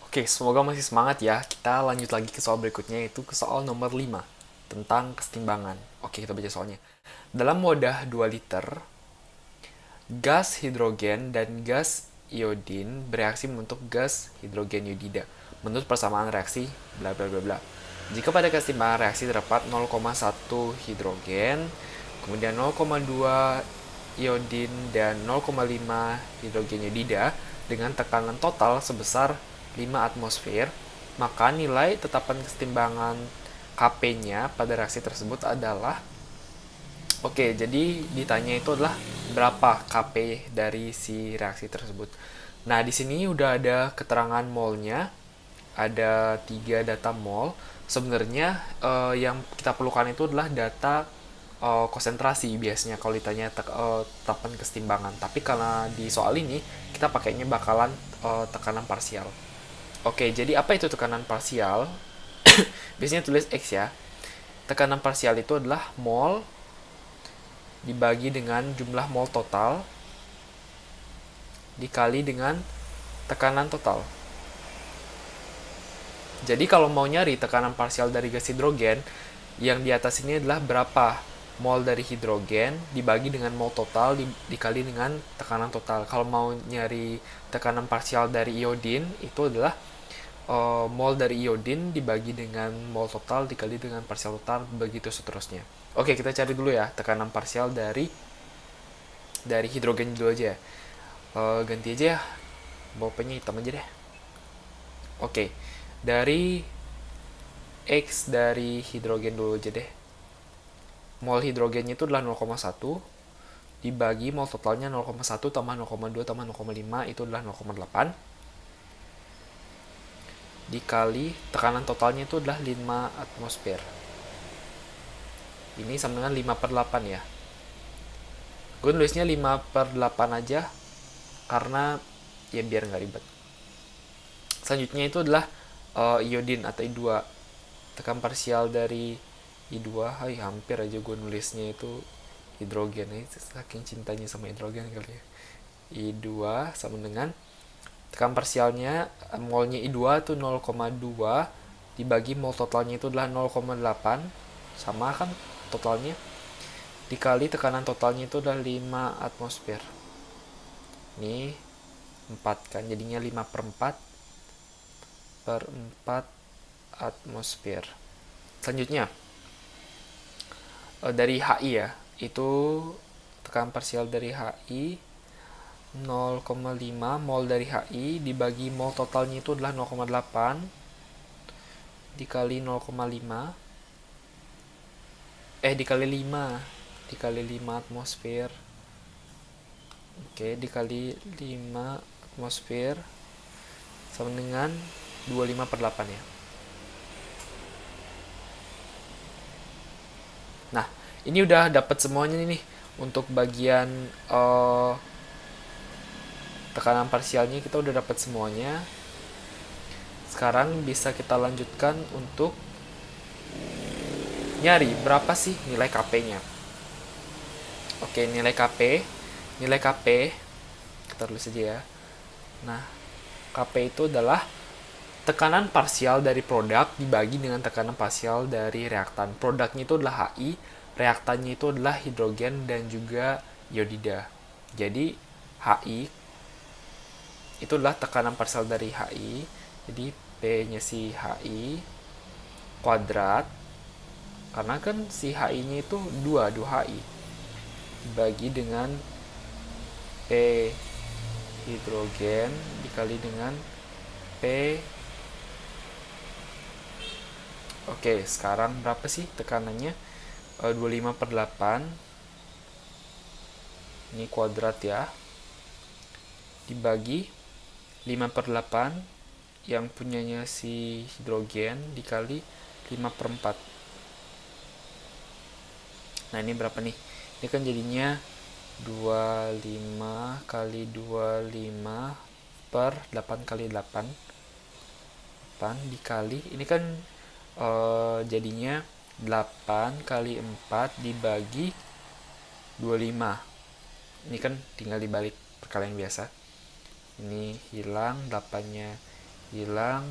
Oke, semoga masih semangat ya. Kita lanjut lagi ke soal berikutnya, yaitu ke soal nomor 5 tentang kesetimbangan. Oke, kita baca soalnya. Dalam wadah 2 liter, gas hidrogen dan gas iodin bereaksi membentuk gas hidrogen iodida. Menurut persamaan reaksi, bla bla bla bla. Jika pada kesetimbangan reaksi terdapat 0,1 hidrogen, kemudian 0,2 iodin dan 0,5 hidrogen iodida dengan tekanan total sebesar 5 atmosfer, maka nilai tetapan kesetimbangan Kp-nya pada reaksi tersebut adalah. Oke, jadi ditanya itu adalah berapa Kp dari si reaksi tersebut. Nah, di sini udah ada keterangan molnya, ada 3 data mol. Sebenarnya yang kita perlukan itu adalah data konsentrasi biasanya kalau ditanya tetapan kesetimbangan. Tapi karena di soal ini kita pakainya bakalan tekanan parsial. Oke, jadi apa itu tekanan parsial? Biasanya tulis X ya. Tekanan parsial itu adalah mol dibagi dengan jumlah mol total dikali dengan tekanan total. Jadi kalau mau nyari tekanan parsial dari gas hidrogen, yang di atas ini adalah berapa mol dari hidrogen dibagi dengan mol total dikali dengan tekanan total. Kalau mau nyari tekanan parsial dari iodin, itu adalah mol dari iodin dibagi dengan mol total dikali dengan parsial total, begitu seterusnya. Oke, kita cari dulu ya tekanan parsial dari hidrogen dulu aja. Ganti aja ya, bawahnya hitam aja deh. Oke, dari X dari hidrogen dulu aja deh. Mol hidrogennya itu adalah 0,1 dibagi mol totalnya 0,1 tambah 0,2 tambah 0,5 itu adalah 0,8 dikali tekanan totalnya itu adalah 5 atmosfer. Ini sama dengan 5 per 8 ya. Gue nulisnya 5 per 8 aja karena ya biar nggak ribet. Selanjutnya itu adalah iodin atau I2. Tekan parsial dari I2, hampir aja gue nulisnya itu hidrogen. Saking cintanya sama hidrogen kali ya. I2 sama dengan tekan parsialnya, molnya I2 itu 0,2 dibagi mol totalnya itu adalah 0,8, sama kan totalnya, dikali tekanan totalnya itu adalah 5 atmosfer. Ini 4 kan, jadinya 5 per 4 per 4 atmosfer. Selanjutnya dari HI ya, itu tekanan parsial dari HI 0,5 mol dari HI dibagi mol totalnya itu adalah 0,8 dikali 0,5 dikali 5 atmosfer. Oke, dikali 5 atmosfer sama dengan 25 per 8 ya. Nah, ini udah dapat semuanya nih untuk bagian tekanan parsialnya kita udah dapat semuanya. Sekarang bisa kita lanjutkan untuk nyari berapa sih nilai Kp-nya. Oke, nilai Kp kita tulis aja ya. Nah, Kp itu adalah tekanan parsial dari produk dibagi dengan tekanan parsial dari reaktan. Produknya itu adalah HI, reaktannya itu adalah hidrogen dan juga iodida. Jadi HI itu adalah tekanan parsial dari HI. Jadi P-nya si HI kuadrat, karena kan si HI-nya itu 2 HI dibagi dengan P hidrogen dikali dengan P. Oke, sekarang berapa sih tekanannya? 25 per 8 ini kuadrat ya, dibagi 5 per 8 yang punyanya si hidrogen dikali 5 per 4. Nah, ini berapa nih? Ini kan jadinya 25 kali 25 per 8 kali 8 dikali, ini kan jadinya 8 kali 4 dibagi 25. Ini kan tinggal dibalik perkalian biasa. Ini hilang, 8-nya hilang,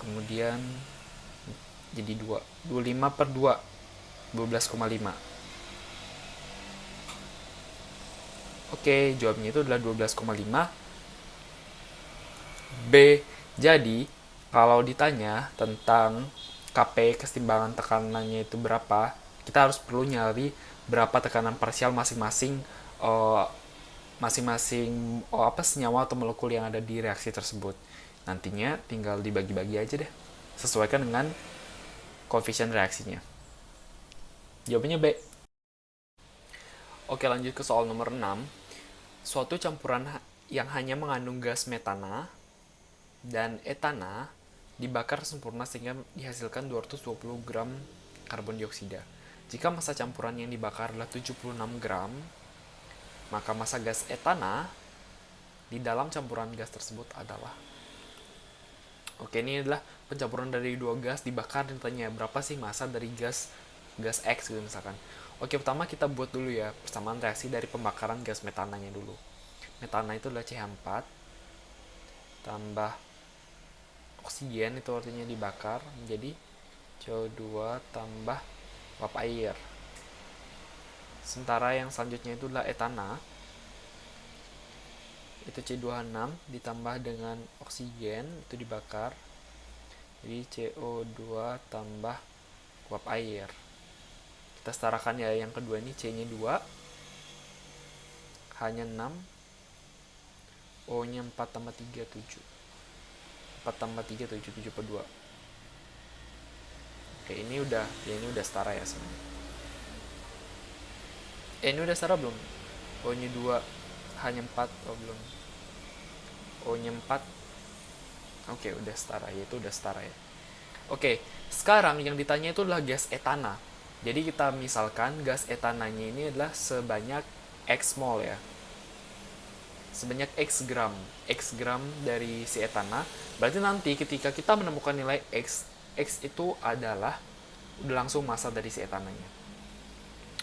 kemudian jadi 2. 25 per 2, 12,5. Oke, jawabnya itu adalah 12,5. B. Jadi, kalau ditanya tentang KP, kesetimbangan tekanannya itu berapa, kita harus perlu nyari berapa tekanan parsial masing-masing eh, apa senyawa atau molekul yang ada di reaksi tersebut. Nantinya tinggal dibagi-bagi aja deh. Sesuaikan dengan koefisien reaksinya. Jawabannya B. Oke, lanjut ke soal nomor 6. Suatu campuran yang hanya mengandung gas metana dan etana dibakar sempurna sehingga dihasilkan 220 gram karbon dioksida. Jika massa campuran yang dibakar adalah 76 gram, maka massa gas etana di dalam campuran gas tersebut adalah. Oke, ini adalah pencampuran dari dua gas dibakar dan ditanya berapa sih massa dari gas X gitu misalkan. Oke, pertama kita buat dulu ya persamaan reaksi dari pembakaran gas metananya dulu. Metana itu adalah CH4 tambah oksigen, itu artinya dibakar menjadi CO2 tambah uap air. Sementara yang selanjutnya itu adalah etana, itu C26 ditambah dengan oksigen, itu dibakar jadi CO2 tambah uap air. Kita setarakan ya, yang kedua ini C nya 2 hanya 6, O nya 4 tambah 3 7, 4 tambah 3 7, 7 per 2. Oke, ini udah setara ya sebenarnya. Ini udah setara belum? O nya 2 hanya 4, oh belum. O nya 4. Oke, udah setara, itu udah setara ya. Oke, sekarang yang ditanya itu adalah gas etana. Jadi kita misalkan gas etananya ini adalah sebanyak X mol ya. Sebanyak X gram dari si etana. Berarti nanti ketika kita menemukan nilai X itu adalah udah langsung massa dari si etananya.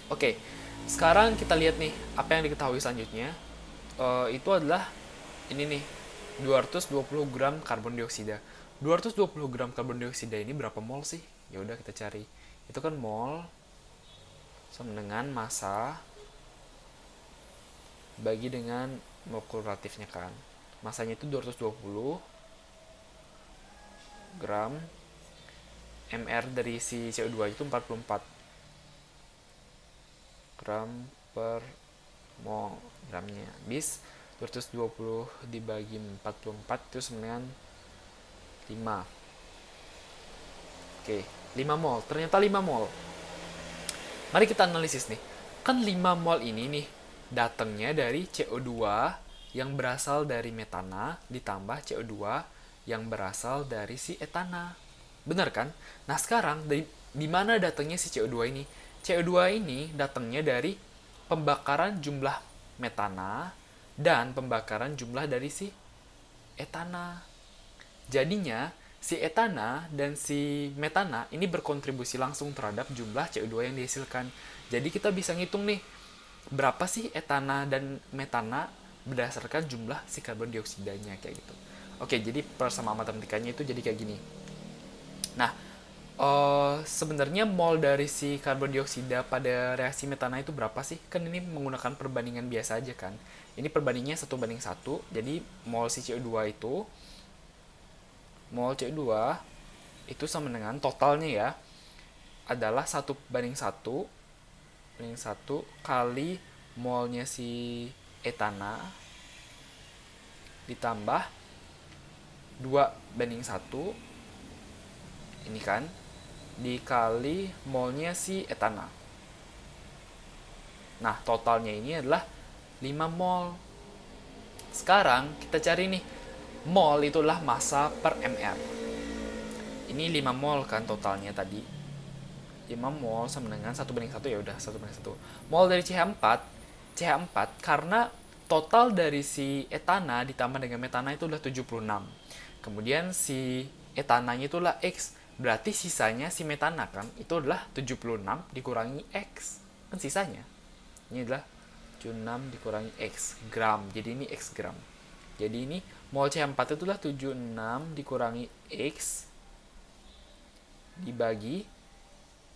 Oke, sekarang kita lihat nih apa yang diketahui selanjutnya. Itu adalah ini nih, 220 gram karbon dioksida. 220 gram karbon dioksida ini berapa mol sih? Ya udah kita cari. Itu kan mol sama dengan massa bagi dengan molekul relatifnya kan. Masanya itu 220 gram, MR dari si CO2 itu 44 gram per mol gramnya. Bis 220 dibagi 44 itu sama dengan 5. Oke, 5 mol. Ternyata 5 mol. Mari kita analisis nih. Kan 5 mol ini nih datangnya dari CO2 yang berasal dari metana ditambah CO2 yang berasal dari si etana. Benar kan? Nah, sekarang di mana datangnya si CO2 ini? CO2 ini datangnya dari pembakaran jumlah metana dan pembakaran jumlah dari si etana. Jadinya, si etana dan si metana ini berkontribusi langsung terhadap jumlah CO2 yang dihasilkan. Jadi kita bisa ngitung nih, berapa sih etana dan metana berdasarkan jumlah si karbon dioksidanya kayak gitu. Oke, jadi persamaan matematikanya itu jadi kayak gini. Nah, sebenarnya mol dari si karbon dioksida pada reaksi metana itu berapa sih? Kan ini menggunakan perbandingan biasa aja kan. Ini perbandingannya 1:1. Jadi mol si CO2 itu mol CO2 itu sama dengan totalnya ya adalah 1:1 kali molnya si etana ditambah 2:1 ini kan dikali molnya si etana. Nah, totalnya ini adalah 5 mol. Sekarang kita cari nih, mol itulah massa per mr. Ini 5 mol kan totalnya tadi. 5 mol sama dengan 1:1 ya udah 1:1. Mol dari CH4 karena total dari si etana ditambah dengan metana itu adalah 76. Kemudian si etananya itulah X. Berarti sisanya si metana kan itu adalah 76 dikurangi X. Kan sisanya. Ini adalah 76 dikurangi X gram. Jadi ini X gram. Jadi ini Mol C4 itu adalah 76 dikurangi X dibagi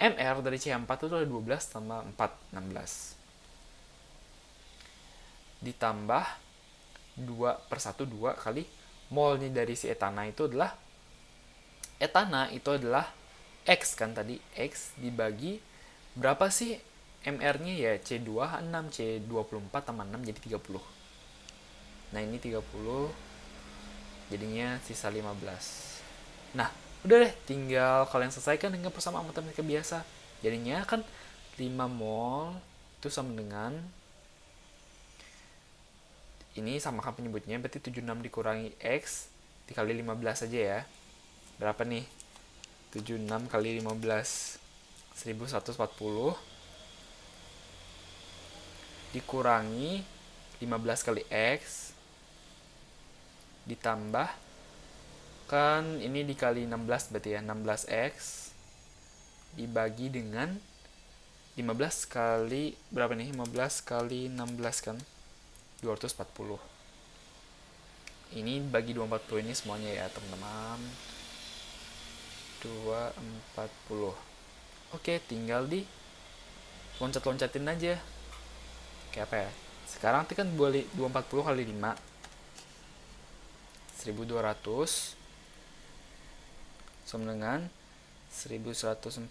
MR dari C4 itu adalah 12 tambah 4, 16. Ditambah 2 per 1, 2 kali molnya dari si etana itu adalah X kan tadi, X dibagi berapa sih MR-nya ya, C2H6, C24 tambah 6 jadi 30. Nah ini 30, jadinya sisa 15. Nah udah deh, tinggal kalian selesaikan dengan persamaan matematika biasa. Jadinya kan 5 mol itu sama dengan, ini samakan penyebutnya, berarti 76 dikurangi X dikali 15 aja ya. Berapa nih? 76 kali 15, 1140 dikurangi 15 kali X ditambah, kan ini dikali 16 berarti ya, 16X dibagi dengan 15 kali berapa nih? 15 kali 16 kan 240. Ini bagi 240 ini semuanya ya teman-teman, 240. Oke, tinggal di loncat-loncatin aja. Kayak apa ya? Sekarang nanti kan 240 kali 5, 1200 sama dengan 1140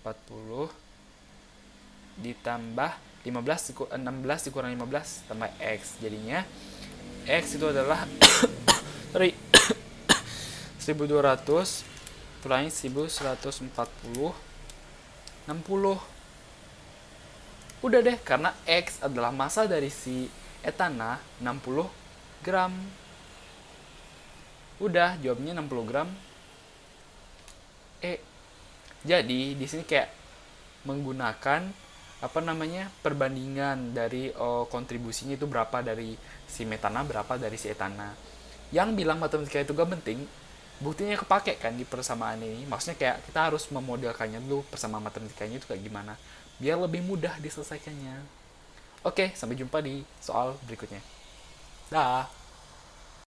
ditambah 16 dikurang 15 tambah X. Jadinya X itu adalah sorry 1200 kurangi 1140, 60. Udah deh, karena X adalah massa dari si etana 60 gram. Udah, jawabnya 60 gram. Jadi di sini kayak menggunakan perbandingan dari kontribusinya itu berapa dari si metana, berapa dari si etana. Yang bilang matematika itu gak penting, buktinya kepake kan di persamaan ini. Maksudnya kayak kita harus memodelkannya dulu, persamaan matematikanya itu kayak gimana, biar lebih mudah diselesaikannya. Oke, sampai jumpa di soal berikutnya. Dah.